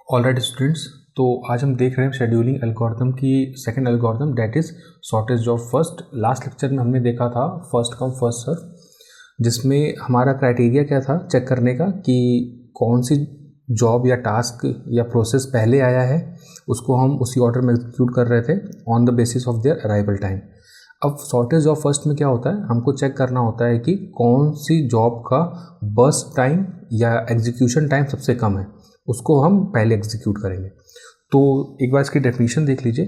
Alright students, तो आज हम देख रहे हैं शेड्यूलिंग एल्गोरिथम की second algorithm that is shortage job first. Last lecture में हमने देखा था फर्स्ट कम फर्स्ट सर्व, जिसमें हमारा क्राइटेरिया क्या था चेक करने का कि कौन सी जॉब या टास्क या प्रोसेस पहले आया है, उसको हम उसी ऑर्डर में एग्जीक्यूट कर रहे थे on the basis of their arrival time. अब शॉर्टेज जॉब फर्स्ट में क्या होता है, हमको चेक करना होता है कि कौन सी जॉब का बर्स्ट टाइम या एग्जीक्यूशन टाइम सबसे कम है, उसको हम पहले एग्जीक्यूट करेंगे। तो एक बार इसकी डेफिनेशन देख लीजिए।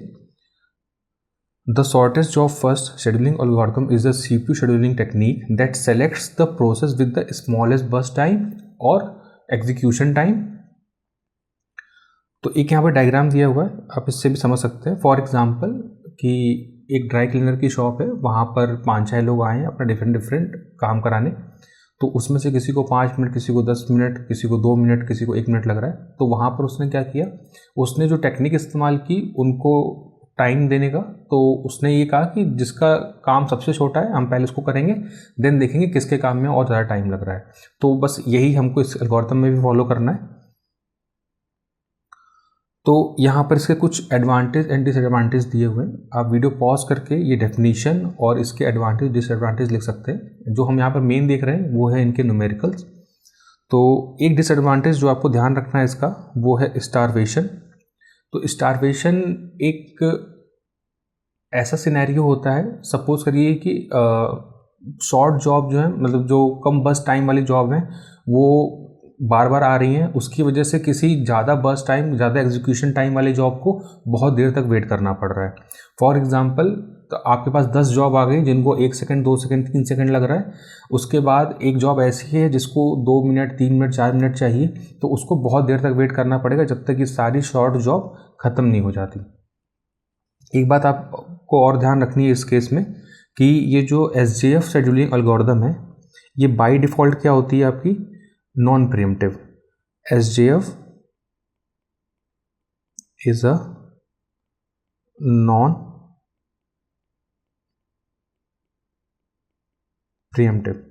The shortest job first scheduling algorithm is the CPU scheduling technique that selects the process with the smallest burst time और एग्जीक्यूशन टाइम। तो एक यहाँ पर डायग्राम दिया हुआ है, आप इससे भी समझ सकते हैं। फॉर एग्जाम्पल कि एक ड्राई क्लीनर की शॉप है, वहाँ पर 5-6 लोग आए हैं अपना डिफरेंट काम कराने। तो उसमें से किसी को 5 मिनट, किसी को 10 मिनट, किसी को 2 मिनट, किसी को 1 मिनट लग रहा है। तो वहाँ पर उसने क्या किया, उसने जो टेक्निक इस्तेमाल की उनको टाइम देने का, तो उसने ये कहा कि जिसका काम सबसे छोटा है हम पहले उसको करेंगे, देन देखेंगे किसके काम में और ज़्यादा टाइम लग रहा है। तो बस यही हमको इस एल्गोरिथम में भी फॉलो करना है। तो यहाँ पर इसके कुछ एडवांटेज एंड डिसएडवांटेज दिए हुए हैं। आप वीडियो पॉज करके ये डेफिनेशन और इसके एडवांटेज डिसएडवांटेज लिख सकते हैं। जो हम यहाँ पर मेन देख रहे हैं वो है इनके न्यूमेरिकल्स। तो एक डिसएडवांटेज जो आपको ध्यान रखना है इसका, वो है स्टारवेशन। तो स्टारवेशन एक ऐसा सिनेरियो होता है, सपोज करिए कि शॉर्ट जॉब जो है, मतलब जो कम बस टाइम वाली जॉब है, वो बार बार आ रही हैं, उसकी वजह से किसी ज़्यादा बस टाइम, ज़्यादा एग्जीक्यूशन टाइम वाली जॉब को बहुत देर तक वेट करना पड़ रहा है। फॉर एग्जांपल, तो आपके पास 10 जॉब आ गई जिनको 1 सेकंड, 2 सेकंड, 3 सेकंड लग रहा है। उसके बाद एक जॉब ऐसी है जिसको 2 मिनट, 3 मिनट, 4 मिनट चाहिए, तो उसको बहुत देर तक वेट करना पड़ेगा जब तक ये सारी शॉर्ट जॉब ख़त्म नहीं हो जाती। एक बात आपको और ध्यान रखनी है इस केस में कि ये जो SJF शेड्यूलिंग एल्गोरिथम है, ये बाय डिफ़ॉल्ट क्या होती है आपकी, non pre-emptive. SJF is a non pre-emptive.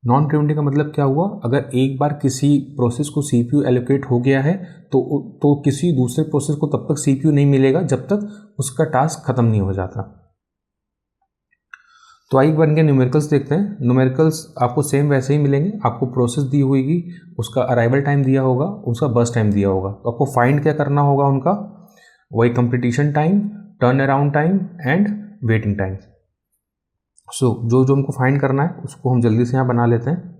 Non pre-emptive का मतलब क्या हुआ, अगर एक बार किसी प्रोसेस को CPU एलोकेट हो गया है तो किसी दूसरे प्रोसेस को तब तक CPU नहीं मिलेगा जब तक उसका टास्क खत्म नहीं हो जाता। तो आइए बन के न्यूमेरिकल्स देखते हैं। न्यूमेरिकल्स आपको सेम वैसे ही मिलेंगे, आपको प्रोसेस दी होगी, उसका अराइवल टाइम दिया होगा, उसका बर्स्ट टाइम दिया होगा। तो आपको फाइंड क्या करना होगा उनका, वही completion time, turn around time and waiting time. So जो हमको फाइंड करना है उसको हम जल्दी से यहाँ बना लेते हैं।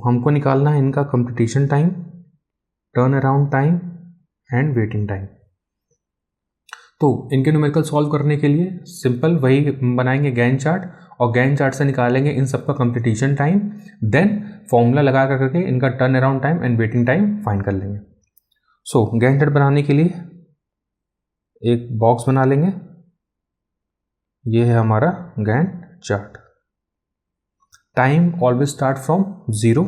हमको निकालना है इनका completion time, turn around time and waiting time. तो इनके न्यूमेरिकल सॉल्व करने के लिए सिंपल वही बनाएंगे गैंट चार्ट, और गैंट चार्ट से निकालेंगे इन सबका कंप्लीशन टाइम, देन फॉर्मूला लगा करके इनका turn around time and waiting time find कर लेंगे। सो गैंट चार्ट बनाने के लिए एक बॉक्स बना लेंगे। ये है हमारा Gantt chart. Time always start from 0।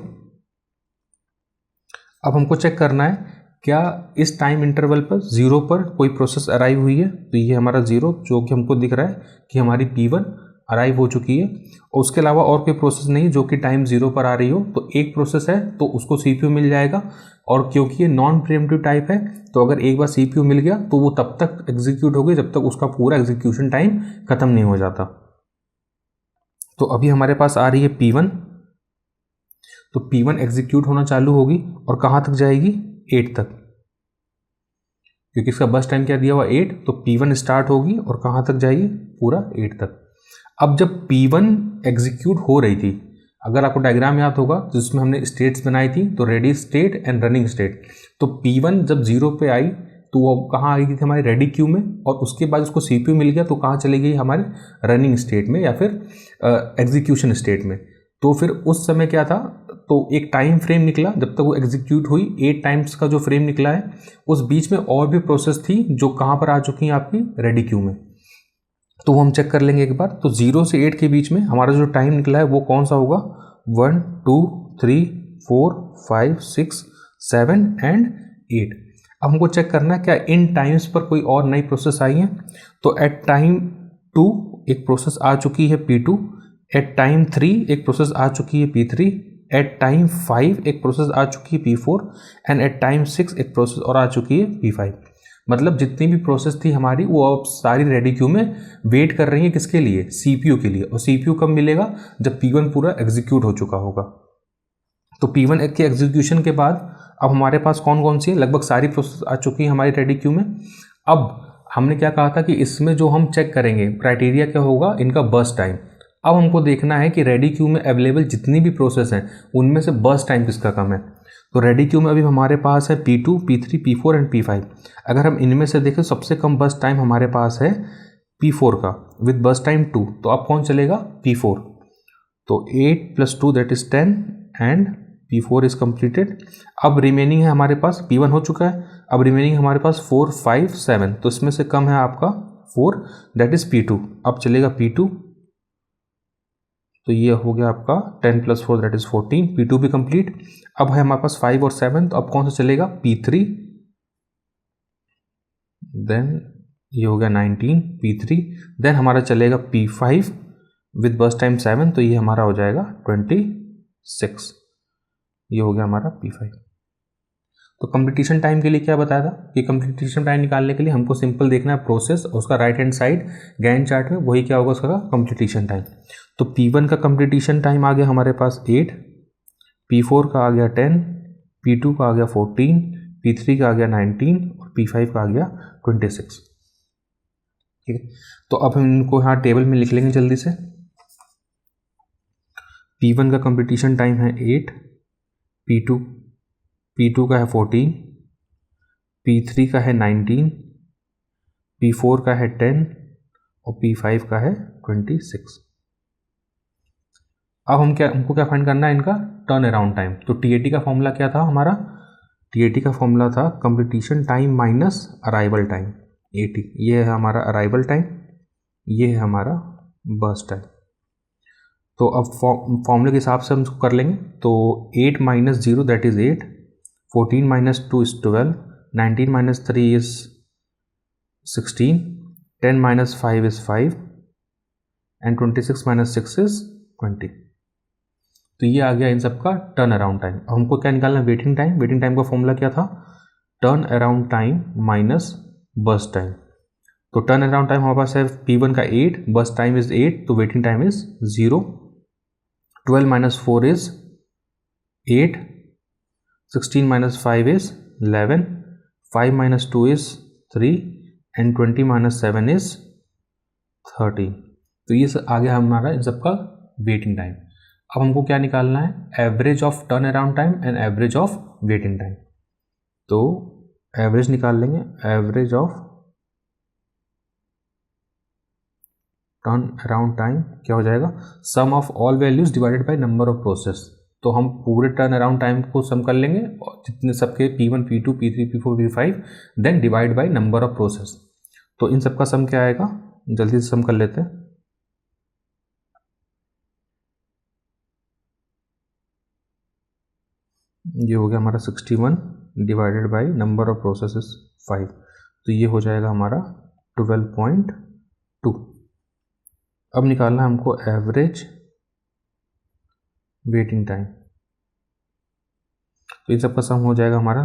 अब हमको चेक करना है क्या इस टाइम इंटरवल पर 0 पर कोई प्रोसेस अराइव हुई है। तो ये हमारा 0 जो कि हमको दिख रहा है कि हमारी P1 अराइव हो चुकी है, और उसके अलावा और कोई प्रोसेस नहीं जो कि टाइम 0 पर आ रही हो। तो एक प्रोसेस है तो उसको CPU मिल जाएगा, और क्योंकि ये नॉन प्रीएम्प्टिव टाइप है तो अगर एक बार CPU मिल गया तो वो तब तक एग्जीक्यूट हो गई जब तक उसका पूरा एग्जीक्यूशन टाइम खत्म नहीं हो जाता। तो अभी हमारे पास आ रही है P1, तो P1 एग्जीक्यूट होना चालू होगी और कहाँ तक जाएगी, 8 तक, क्योंकि इसका बस टाइम क्या दिया हुआ 8। तो P1 स्टार्ट होगी और कहाँ तक जाएगी, पूरा 8 तक। अब जब P1 एग्जीक्यूट हो रही थी, अगर आपको डायग्राम याद होगा जिसमें हमने स्टेट्स बनाई थी, तो ready state and running state. तो P1 जब 0 पे आई तो वो कहाँ आई थी हमारी रेडी क्यू में, और उसके बाद उसको CPU मिल गया तो कहाँ चली गई, हमारे रनिंग स्टेट में या फिर एग्जीक्यूशन स्टेट में। तो फिर उस समय क्या था, तो एक टाइम फ्रेम निकला जब तक वो एग्जीक्यूट हुई, 8 टाइम्स का जो फ्रेम निकला है। उस बीच में और भी प्रोसेस थी जो कहाँ पर आ चुकी हैं आपकी रेडी क्यू में। तो वो हम चेक कर लेंगे एक बार। तो 0 से 8 के बीच में हमारा जो टाइम निकला है वो कौन सा होगा, 1, 2, 3 4 5 6 7 एंड 8। अब हमको चेक करना है क्या इन टाइम्स पर कोई और नई प्रोसेस आई है। तो एट टाइम 2 एक प्रोसेस आ चुकी है P2, एट टाइम 3 एक प्रोसेस आ चुकी है P3, एट टाइम 5 एक प्रोसेस आ चुकी है P4 एंड एट टाइम 6 एक प्रोसेस और आ चुकी है P5। मतलब जितनी भी प्रोसेस थी हमारी वो अब सारी रेडी क्यू में वेट कर रही है किसके लिए, CPU के लिए। और CPU कब मिलेगा, जब P1 पूरा एग्जीक्यूट हो चुका होगा। तो P1 के एग्जीक्यूशन के बाद अब हमारे पास कौन कौन सी है, लगभग सारी प्रोसेस आ चुकी है हमारी रेडी क्यू में। अब हमने क्या कहा था कि इसमें जो हम चेक करेंगे क्राइटेरिया क्या होगा, इनका बर्स्ट टाइम। अब हमको देखना है कि रेडी क्यू में अवेलेबल जितनी भी प्रोसेस हैं उनमें से बर्स्ट टाइम किसका कम है। तो रेडी क्यू में अभी हमारे पास है P2, P3, P4 and P5। अगर हम इनमें से देखें सबसे कम बर्स्ट टाइम हमारे पास है P4 का विद बर्स्ट टाइम 2। तो अब कौन चलेगा, P4। तो 8 + 2 that is 10 and P4 is completed. अब रिमेनिंग है हमारे पास, P1 हो चुका है, अब रिमेनिंग हमारे पास 4 5 7। तो इसमें से कम है आपका 4 दैट इज P2। अब चलेगा P2, तो ये हो गया आपका 10 + 4 दैट इज 14, P2 भी कंप्लीट। अब है हमारे पास 5 और 7, तो अब कौन सा चलेगा, P3, देन ये हो गया 19 P3, देन हमारा चलेगा P5 विद बर्स्ट टाइम 7, तो ये हमारा हो जाएगा 26। ये हो गया हमारा P5। तो कंप्लीटेशन टाइम के लिए क्या बताया था कि कंप्लीटेशन टाइम निकालने के लिए हमको सिंपल देखना है प्रोसेस, उसका right hand side Gantt chart में वही क्या होगा उसका कंप्लीटेशन टाइम। तो P1 का कंप्लीटेशन टाइम आ गया हमारे पास 8, P4 का आ गया 10, P2 का आ गया 14, P3 का आ गया 19 और P5 का आ गया 26। ठीक है, तो अब हम इनको यहाँ टेबल में लिख लेंगे जल्दी से। P1 का कंप्लीटेशन टाइम है 8, P2 का है 14, P3 का है 19, P4 का है 10 और P5 का है 26। अब हमको क्या फाइंड करना है, इनका टर्न अराउंड टाइम। तो TAT का फॉर्मूला क्या था हमारा, TAT का फॉर्मूला था completion time minus arrival time, AT। ये है हमारा अराइवल टाइम, ये है हमारा बर्स्ट टाइम। तो अब फॉर्मूले के हिसाब से हम इसको कर लेंगे। तो 8 - 0 that is 8, 14 - 2 is 12, 19 - 3 is 16, 10 - 5 is 5 and 26 - 6 is 20। तो ये आ गया इन सब का टर्न अराउंड टाइम। अब हमको क्या निकालना है, वेटिंग टाइम। वेटिंग टाइम का फॉर्मूला क्या था, turn around time minus burst time. तो टर्न अराउंड टाइम हमारे पास है P1 का 8, बर्स्ट टाइम इज 8, तो waiting time is 0। 12 - 4 is 8, 16 - 5 is 11, 5 - 2 is 3 and 20 - 7 is 13। तो ये आ गया हमारा इन सबका वेटिंग टाइम। अब हमको क्या निकालना है, average of turn around time and average of waiting time. तो एवरेज निकाल लेंगे, average of turn around time क्या हो जाएगा, sum of all values divided by number of process. तो हम पूरे टर्न अराउंड टाइम को सम कर लेंगे और जितने सबके P1 P2 P3 P4 P5 then divide by number of process. तो इन सबका सम क्या आएगा, जल्दी से सम कर लेते हैं। ये हो गया हमारा 61 divided by number of process 5, तो ये हो जाएगा हमारा 12.2। अब निकालना है हमको एवरेज वेटिंग टाइम। तो इन सबका सम हो जाएगा हमारा,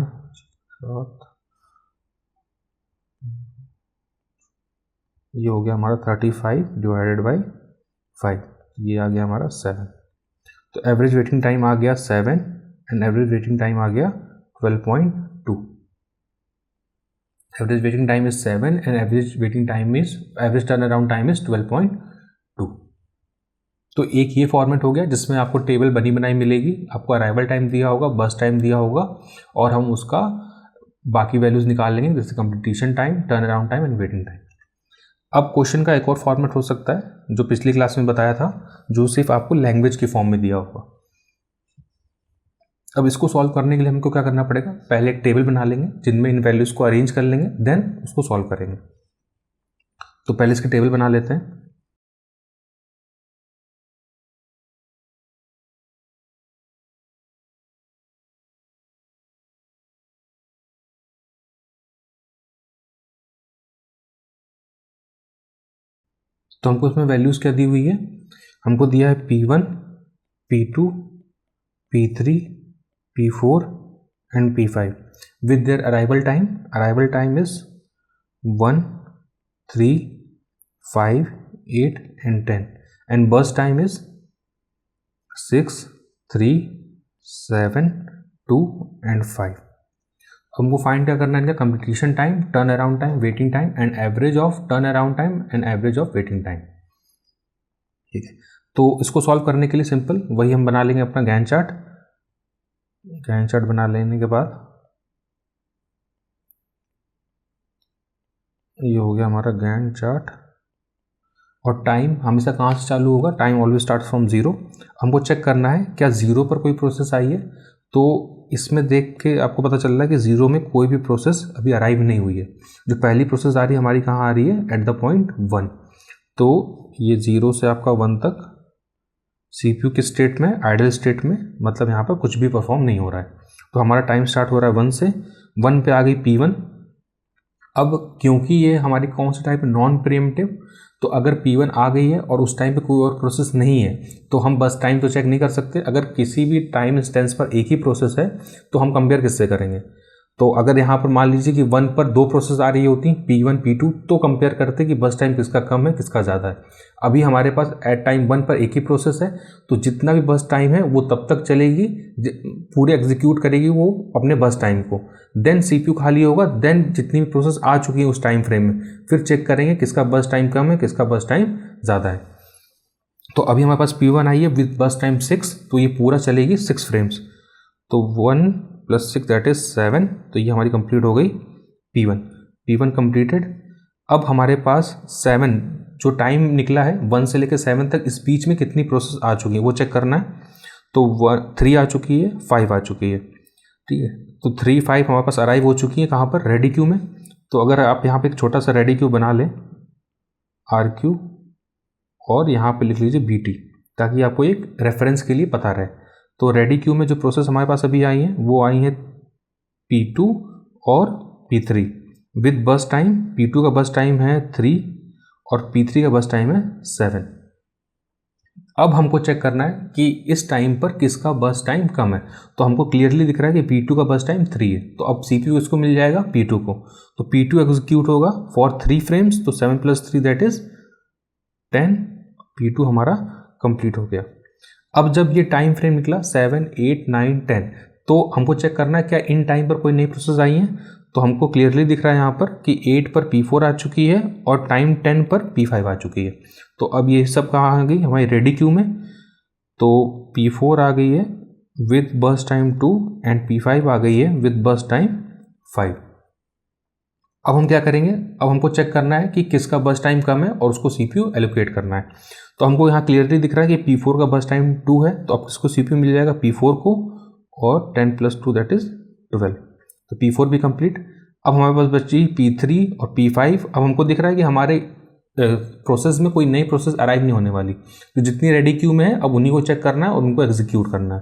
ये हो गया हमारा 35 डिवाइडेड बाई 5, ये आ गया हमारा 7। तो एवरेज वेटिंग टाइम आ गया 7 एंड एवरेज वेटिंग टाइम आ गया 12.2। Average waiting time is 7 and average turn around time is 12.2। तो एक ये फॉर्मेट हो गया जिसमें आपको टेबल बनी बनाई मिलेगी, आपको अराइवल टाइम दिया होगा, बस टाइम दिया होगा और हम उसका बाकी वैल्यूज निकाल लेंगे जैसे completion time, turn around time and waiting time. अब क्वेश्चन का एक और फॉर्मेट हो सकता है जो पिछली क्लास में बताया था, जो सिर्फ आपको लैंग्वेज के फॉर्म में दिया होगा। अब इसको सॉल्व करने के लिए हमको क्या करना पड़ेगा, पहले एक टेबल बना लेंगे जिनमें इन वैल्यूज को अरेंज कर लेंगे, देन उसको सॉल्व करेंगे। तो पहले इसकी टेबल बना लेते हैं। तो हमको इसमें वैल्यूज़ क्या दी हुई है, हमको दिया है P1, P2, P3, P4 and P5 with their arrival time. Arrival time is 1, 3, 5, 8 and 10 and burst time is 6, 3, 7, 2 and 5. हमको फाइंड क्या करना है, इनका completion time, turn around time, waiting time and average of turn around time and average of waiting time. ठीक है, तो इसको solve करने के लिए सिंपल वही हम बना लेंगे अपना गैंट चार्ट. गैंट चार्ट बना लेने के बाद ये हो गया हमारा गैंट चार्ट. और टाइम हमेशा कहाँ से चालू होगा, time always start from zero. हमको चेक करना है क्या जीरो पर कोई प्रोसेस आई है. तो इसमें देख के आपको पता चल रहा है कि जीरो में कोई भी प्रोसेस अभी अराइव नहीं हुई है. जो पहली प्रोसेस आ रही है हमारी कहाँ आ रही है, एट द पॉइंट 1. तो ये जीरो से आपका 1 तक सीपीयू किस स्टेट में, आइडल स्टेट में, मतलब यहाँ पर कुछ भी परफॉर्म नहीं हो रहा है. तो हमारा टाइम स्टार्ट हो रहा है 1 से. 1 पे आ गई P1. अब क्योंकि ये हमारी कौन सी टाइप है, नॉन प्रीएम्प्टिव, तो अगर P1 आ गई है और उस टाइम पे कोई और प्रोसेस नहीं है तो हम बस टाइम तो चेक नहीं कर सकते. अगर किसी भी टाइम इंस्टेंस पर एक ही प्रोसेस है तो हम कंपेयर किससे करेंगे. तो अगर यहाँ पर मान लीजिए कि 1 पर 2 प्रोसेस आ रही होती P1, P2, तो कंपेयर करते कि बस टाइम किसका कम है किसका ज़्यादा है. अभी हमारे पास एट टाइम 1 पर एक ही प्रोसेस है, तो जितना भी बस टाइम है वो तब तक चलेगी, पूरे एग्जीक्यूट करेगी वो अपने बस टाइम को. देन सीपीयू खाली होगा, देन जितनी भी प्रोसेस आ चुकी है उस टाइम फ्रेम में फिर चेक करेंगे किसका बस टाइम कम है किसका बस टाइम ज़्यादा है. तो अभी हमारे पास P1 आई है विद बस टाइम 6, तो ये पूरा चलेगी 6 फ्रेम्स. तो 1 + 6 दैट इज 7. तो ये हमारी कंप्लीट हो गई P1 कंप्लीटेड. अब हमारे पास 7 जो टाइम निकला है 1 से लेकर 7 तक, इस बीच में कितनी प्रोसेस आ चुकी है वो चेक करना है. तो 3 आ चुकी है, 5 आ चुकी है. ठीक है, तो 3, 5 हमारे पास अराइव हो चुकी है कहाँ पर, रेडी क्यू में. तो अगर आप यहाँ पे एक छोटा सा रेडी क्यू बना लें, RQ, और यहाँ पे लिख लीजिए BT, ताकि आपको एक रेफरेंस के लिए पता रहे. तो रेडी क्यू में जो प्रोसेस हमारे पास अभी आई हैं वो आई हैं P2 और P3 विद बस टाइम. P2 का बस टाइम है 3 और P3 का बस टाइम है 7. अब हमको चेक करना है कि इस टाइम पर किसका बस टाइम कम है. तो हमको क्लियरली दिख रहा है कि P2 का बस टाइम 3 है, तो अब CPU इसको मिल जाएगा P2 को. तो P2 एग्जीक्यूट होगा फॉर 3 फ्रेम्स, तो 7 + 3 दैट इज 10. P2 हमारा कंप्लीट हो गया. अब जब ये टाइम फ्रेम निकला 7, 8, 9, 10, तो हमको चेक करना है क्या इन टाइम पर कोई नई प्रोसेस आई है. तो हमको क्लियरली दिख रहा है यहाँ पर कि 8 पर P4 आ चुकी है और टाइम 10 पर P5 आ चुकी है. तो अब ये सब कहाँ आ गई, हमारी रेडी क्यू में. तो P4 आ गई है विद बस टाइम 2 एंड P5 आ गई है विद बस टाइम 5. अब हम क्या करेंगे, अब हमको चेक करना है कि किसका बस टाइम कम है और उसको CPU एलोकेट करना है. तो हमको यहाँ क्लियरली दिख रहा है कि P4 का बस टाइम 2 है, तो अब इसको CPU मिल जाएगा P4 को, और 10 + 2 दैट इज 12. तो P4 भी कंप्लीट. अब हमारे पास बची P3 और P5. अब हमको दिख रहा है कि हमारे प्रोसेस में कोई नई प्रोसेस अराइव नहीं होने वाली, तो जितनी रेडी क्यू में है अब उन्हीं को चेक करना है और उनको एग्जीक्यूट करना है.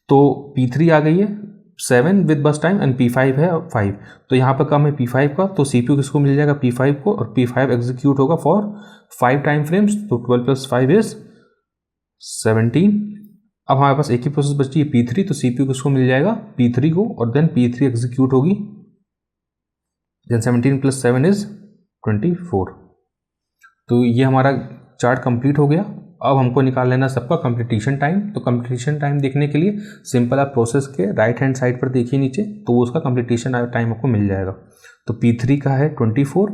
तो P3 आ गई है 7 विद बस टाइम एंड P5 है 5. तो यहाँ पर कम है P5 का, तो CPU किसको मिल जाएगा, P5 को, और P5 एग्जीक्यूट होगा फॉर 5 टाइम फ्रेम्स. तो 12 + 5 इज 17. अब हमारे पास एक ही प्रोसेस बची है P3, तो CPU किसको मिल जाएगा, P3 को, और देन P3 एग्जीक्यूट होगी. Then 17 + 7 is 24. तो ये हमारा चार्ट कंप्लीट हो गया. अब हमको निकाल लेना सबका कंप्लीटेशन टाइम. तो कंप्लीटेशन टाइम देखने के लिए सिंपल आप प्रोसेस के राइट हैंड साइड पर देखिए नीचे, तो वो उसका कंप्लीटेशन टाइम आपको मिल जाएगा. तो P3 का है 24,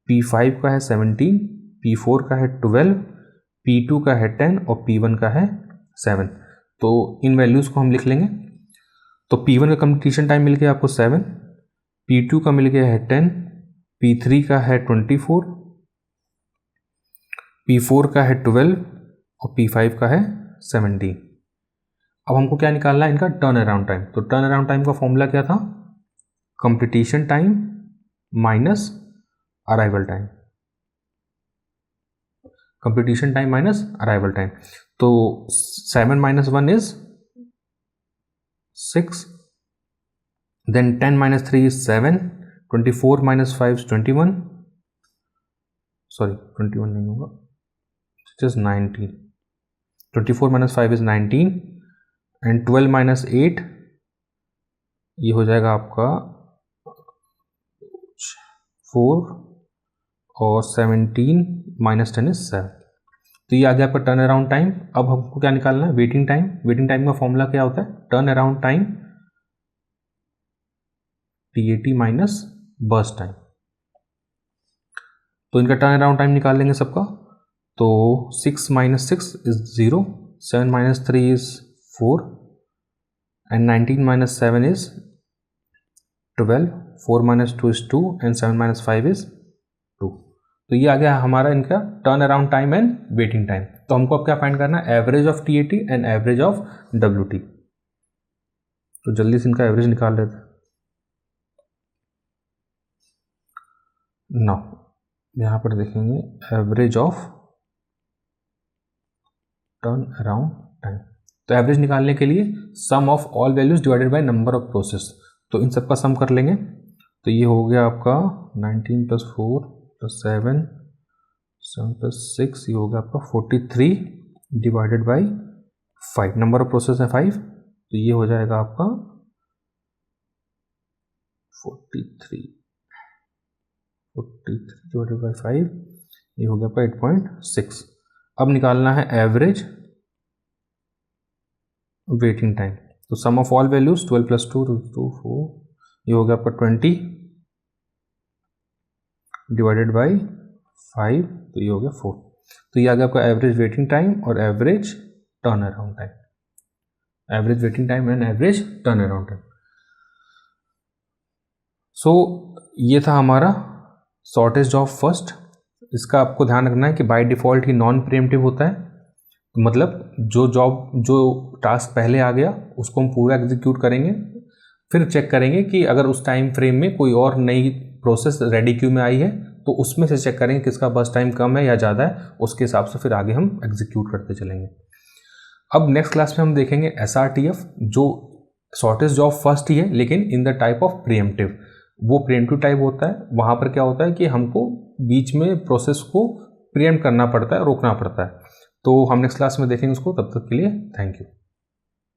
P5 का है 17, P4 का है 12, P2 का है 10 और P1 का है 7. तो इन वैल्यूज़ को हम लिख लेंगे. तो P1 का कंप्लीटेशन टाइम मिल गया आपको 7, P2 का मिल गया है 10, P3 का है 24, P4 का है 12 और P5 का है 17. अब हमको क्या निकालना है, इनका टर्न अराउंड टाइम. तो टर्न अराउंड टाइम का फॉर्मूला क्या था, completion time minus arrival time. Completion time minus arrival time. तो 7 - 1 इज 6, देन 10 - 3 इज 7, 24 - 5 इज 21, सॉरी 21 नहीं होगा, which is 19. 24 minus 5 is 19 and 12 minus 8 ये हो जाएगा आपका 4 और 17 minus 10 is 7. तो ये आ गया आपका टर्न अराउंड टाइम. अब हमको क्या निकालना है? Waiting time. वेटिंग टाइम का फॉर्मूला क्या होता है? Turn around time TAT minus burst time. तो इनका टर्न अराउंड टाइम निकाल लेंगे सबका. तो 6 minus 6 is 0, 7 minus 3 is 4 and 19 minus 7 is 12, 4 minus 2 is 2 and 7 minus 5 is 2. तो ये आ गया हमारा इनका turn around time and waiting time. तो हमको अब क्या फाइंड करना है? Average of TAT and average of WT. तो जल्दी से इनका एवरेज निकाल लेते हैं. नाउ यहाँ पर देखेंगे average of turn around time. तो एवरेज निकालने के लिए sum of all values divided by number of process. तो इन सब का सम कर लेंगे. तो ये हो गया आपका 19 + 4 + 7 + 6, ये हो गया आपका 43 divided by 5. Number of process है 5, तो ये हो जाएगा आपका 43 डिवाइडेड बाई 5, ये हो गया आपका 8.6. अब निकालना है एवरेज वेटिंग टाइम. तो सम ऑफ ऑल वैल्यूज 12 + 2 = 4, ये हो गया आपका 20 डिवाइडेड बाई 5, तो ये हो गया 4. तो ये आ गया आपका एवरेज वेटिंग टाइम और average turn around time. Average waiting time and average turn around time. So ये था हमारा शॉर्टेज जॉब फर्स्ट. इसका आपको ध्यान रखना है कि by default he non pre-emptive होता है. मतलब जो टास्क पहले आ गया उसको हम पूरा एग्जीक्यूट करेंगे, फिर चेक करेंगे कि अगर उस टाइम फ्रेम में कोई और नई प्रोसेस रेडी क्यू में आई है तो उसमें से चेक करेंगे किसका बर्स्ट टाइम कम है या ज़्यादा है. उसके हिसाब से फिर आगे हम एग्जीक्यूट करते चलेंगे. अब नेक्स्ट क्लास में हम देखेंगे SRTF, जो शॉर्टेज जॉब फर्स्ट ही है लेकिन in the type of pre-emptive. वो प्रीएम्प्टिव टाइप होता है. वहाँ पर क्या होता है कि हमको बीच में प्रोसेस को प्रीएम्प्ट करना पड़ता है, रोकना पड़ता है. तो हम नेक्स्ट क्लास में देखेंगे उसको. तब तक के लिए थैंक यू.